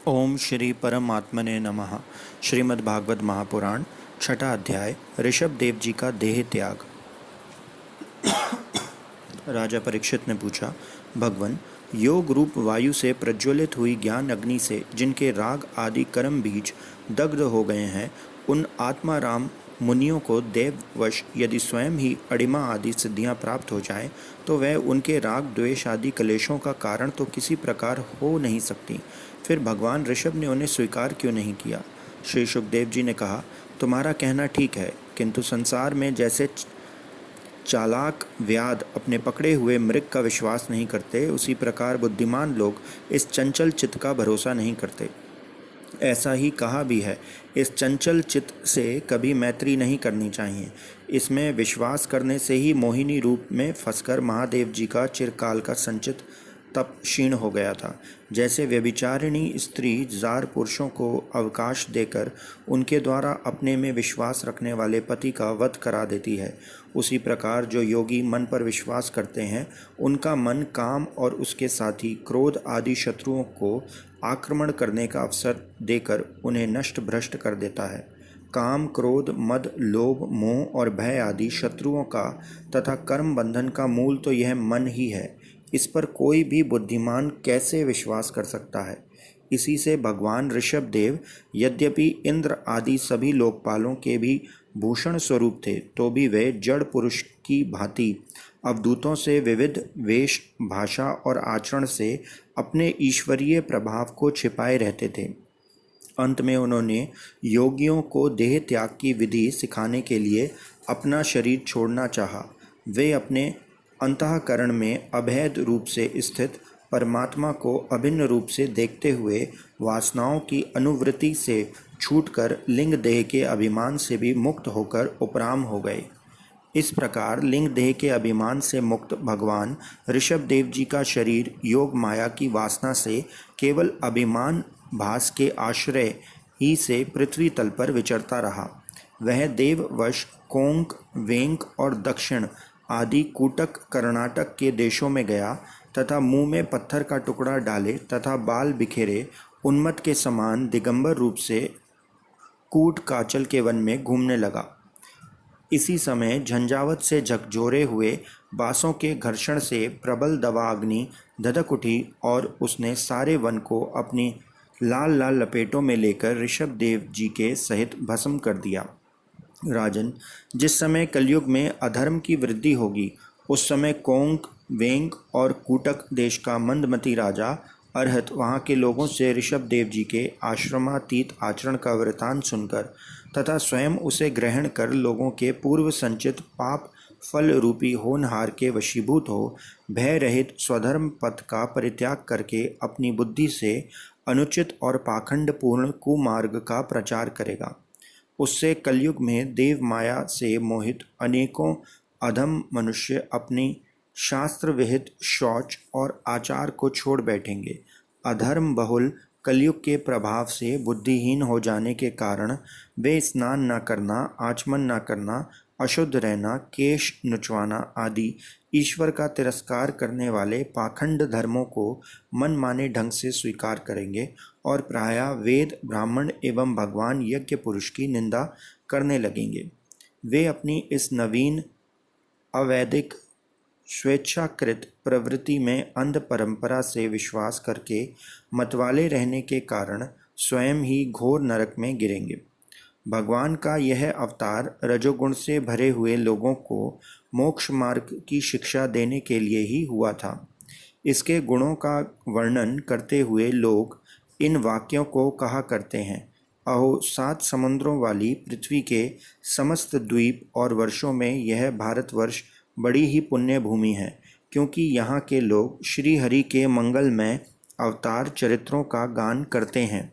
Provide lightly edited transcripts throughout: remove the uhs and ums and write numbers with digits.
ओम श्री परमात्मने नमः। श्रीमद्भागवत महापुराण छठा अध्याय ऋषभ देव जी का देह त्याग। राजा परीक्षित ने पूछा, भगवन, योग रूप वायु से प्रज्वलित हुई ज्ञान अग्नि से जिनके राग आदि कर्म बीज दग्ध हो गए हैं, उन आत्माराम मुनियों को देववश यदि स्वयं ही अणिमा आदि सिद्धियां प्राप्त हो जाएं, तो वह उनके राग द्वेष आदि कलेशों का कारण तो किसी प्रकार हो नहीं सकती। फिर भगवान ऋषभ ने उन्हें स्वीकार क्यों नहीं किया? श्री सुखदेव जी ने कहा, तुम्हारा कहना ठीक है, किंतु संसार में जैसे चालाक व्याध अपने पकड़े हुए मृग का विश्वास नहीं करते, उसी प्रकार बुद्धिमान लोग इस चंचल चित्त का भरोसा नहीं करते। ऐसा ही कहा भी है, इस चंचल चित्त से कभी मैत्री नहीं करनी चाहिए। इसमें विश्वास करने से ही मोहिनी रूप में फंसकर महादेव जी का चिरकाल का संचित तप क्षीण हो गया था। जैसे व्यभिचारिणी स्त्री जार पुरुषों को अवकाश देकर उनके द्वारा अपने में विश्वास रखने वाले पति का वध करा देती है, उसी प्रकार जो योगी मन पर विश्वास करते हैं, उनका मन काम और उसके साथी क्रोध आदि शत्रुओं को आक्रमण करने का अवसर देकर उन्हें नष्ट भ्रष्ट कर देता है। काम, क्रोध, मद, लोभ, मोह और भय आदि शत्रुओं का तथा कर्म बंधन का मूल तो यह मन ही है। इस पर कोई भी बुद्धिमान कैसे विश्वास कर सकता है? इसी से भगवान ऋषभ देव यद्यपि इंद्र आदि सभी लोकपालों के भी भूषण स्वरूप थे, तो भी वे जड़ पुरुष की भांति अवधूतों से विविध वेश, भाषा और आचरण से अपने ईश्वरीय प्रभाव को छिपाए रहते थे। अंत में उन्होंने योगियों को देह त्याग की विधि सिखाने के लिए अपना शरीर छोड़ना चाहा। वे अपने अंतःकरण में अभेद रूप से स्थित परमात्मा को अभिन्न रूप से देखते हुए वासनाओं की अनुवृत्ति से छूटकर लिंग देह के अभिमान से भी मुक्त होकर उपराम हो गए। इस प्रकार लिंग देह के अभिमान से मुक्त भगवान ऋषभ देव जी का शरीर योग माया की वासना से केवल अभिमान भास के आश्रय ही से पृथ्वी तल पर विचरता रहा। वह देववश कोंक, वेंक और दक्षिण आदि कूटक कर्नाटक के देशों में गया तथा मुंह में पत्थर का टुकड़ा डाले तथा बाल बिखेरे उन्मत्त के समान दिगंबर रूप से कूट काचल के वन में घूमने लगा। इसी समय झंझावत से झकझोरे हुए बांसों के घर्षण से प्रबल दवाग्नि धधक उठी और उसने सारे वन को अपनी लाल लाल लपेटों में लेकर ऋषभ देव जी के सहित भस्म कर दिया। राजन, जिस समय कलयुग में अधर्म की वृद्धि होगी, उस समय कोंक, वेंक और कूटक देश का मंदमती राजा अरहत वहाँ के लोगों से ऋषभ देव जी के आश्रमातीत आचरण का वृतांत सुनकर तथा स्वयं उसे ग्रहण कर लोगों के पूर्व संचित पाप फल रूपी होनहार के वशीभूत हो भय रहित स्वधर्म पथ का परित्याग करके अपनी बुद्धि से अनुचित और पाखंडपूर्ण कुमार्ग का प्रचार करेगा। उससे कलयुग में देव माया से मोहित अनेकों अधम मनुष्य अपनी शास्त्र विहित शौच और आचार को छोड़ बैठेंगे। अधर्म बहुल कलयुग के प्रभाव से बुद्धिहीन हो जाने के कारण वे स्नान न करना, आचमन न करना, अशुद्ध रहना, केश नुचवाना आदि ईश्वर का तिरस्कार करने वाले पाखंड धर्मों को मनमाने ढंग से स्वीकार करेंगे और प्रायः वेद, ब्राह्मण एवं भगवान यज्ञ पुरुष की निंदा करने लगेंगे। वे अपनी इस नवीन अवैदिक स्वेच्छाकृत प्रवृत्ति में अंध परंपरा से विश्वास करके मतवाले रहने के कारण स्वयं ही घोर नरक में गिरेंगे। भगवान का यह अवतार रजोगुण से भरे हुए लोगों को मोक्ष मार्ग की शिक्षा देने के लिए ही हुआ था। इसके गुणों का वर्णन करते हुए लोग इन वाक्यों को कहा करते हैं, अहो 7 समुद्रों वाली पृथ्वी के समस्त द्वीप और वर्षों में यह भारतवर्ष बड़ी ही पुण्य भूमि है, क्योंकि यहाँ के लोग श्री हरि के मंगलमय अवतार चरित्रों का गान करते हैं।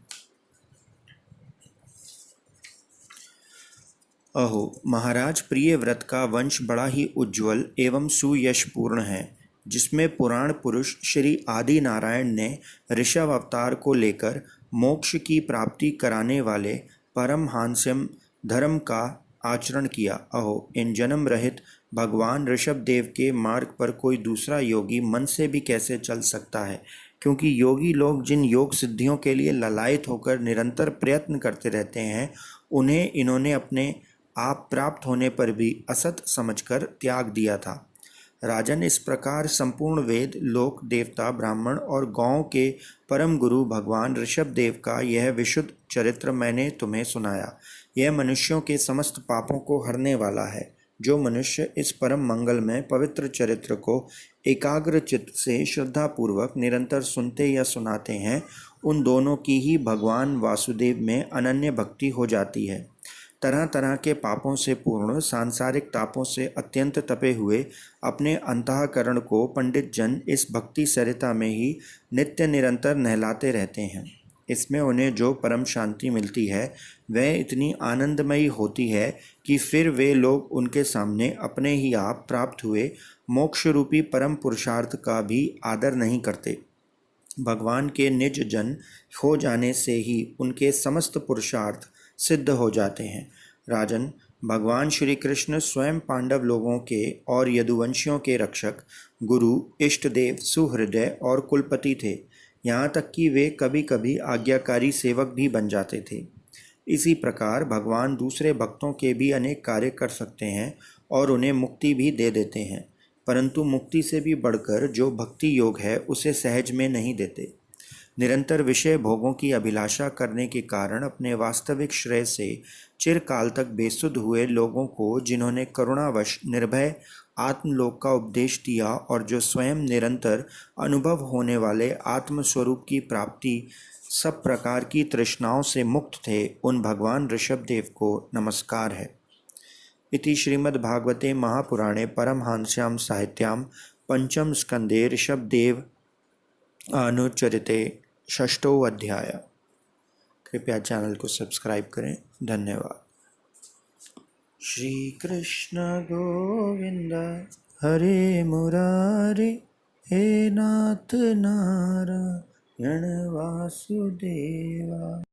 अहो महाराज, प्रिय व्रत का वंश बड़ा ही उज्ज्वल एवं सुयशपूर्ण है, जिसमें पुराण पुरुष श्री आदि नारायण ने ऋषभ अवतार को लेकर मोक्ष की प्राप्ति कराने वाले परमहांस्यम धर्म का आचरण किया। अहो, इन जन्म रहित भगवान ऋषभ देव के मार्ग पर कोई दूसरा योगी मन से भी कैसे चल सकता है? क्योंकि योगी लोग जिन योग सिद्धियों के लिए ललायत होकर निरंतर प्रयत्न करते रहते हैं, उन्हें इन्होंने अपने आप प्राप्त होने पर भी असत समझकर त्याग दिया था। राजन, इस प्रकार संपूर्ण वेद, लोक, देवता, ब्राह्मण और गौओं के परम गुरु भगवान ऋषभ देव का यह विशुद्ध चरित्र मैंने तुम्हें सुनाया। यह मनुष्यों के समस्त पापों को हरने वाला है। जो मनुष्य इस परम मंगलमय पवित्र चरित्र को एकाग्र चित्त से श्रद्धापूर्वक निरंतर सुनते या सुनाते हैं, उन दोनों की ही भगवान वासुदेव में अनन्य भक्ति हो जाती है। तरह तरह के पापों से पूर्ण, सांसारिक तापों से अत्यंत तपे हुए अपने अंतःकरण को पंडित जन इस भक्ति सरिता में ही नित्य निरंतर नहलाते रहते हैं। इसमें उन्हें जो परम शांति मिलती है वह इतनी आनंदमयी होती है कि फिर वे लोग उनके सामने अपने ही आप प्राप्त हुए मोक्ष रूपी परम पुरुषार्थ का भी आदर नहीं करते। भगवान के निज जन हो जाने से ही उनके समस्त पुरुषार्थ सिद्ध हो जाते हैं। राजन, भगवान श्री कृष्ण स्वयं पांडव लोगों के और यदुवंशियों के रक्षक, गुरु, इष्टदेव, सुहृदय और कुलपति थे। यहाँ तक कि वे कभी कभी आज्ञाकारी सेवक भी बन जाते थे। इसी प्रकार भगवान दूसरे भक्तों के भी अनेक कार्य कर सकते हैं और उन्हें मुक्ति भी दे देते हैं, परंतु मुक्ति से भी बढ़कर जो भक्ति योग है उसे सहज में नहीं देते। निरंतर विषय भोगों की अभिलाषा करने के कारण अपने वास्तविक श्रेय से चिरकाल तक बेसुध हुए लोगों को जिन्होंने करुणावश निर्भय आत्मलोक का उपदेश दिया और जो स्वयं निरंतर अनुभव होने वाले आत्मस्वरूप की प्राप्ति सब प्रकार की तृष्णाओं से मुक्त थे, उन भगवान ऋषभदेव को नमस्कार है। इति श्रीमद्भागवते महापुराणे परमहंस्यां साहित्यां पंचम स्कंदे ऋषभदेव अनुचरिते षष्ठो अध्याय। कृपया चैनल को सब्सक्राइब करें। धन्यवाद। श्री कृष्ण गोविंद हरे मुरारे, हे नाथ नारायण वासुदेवा।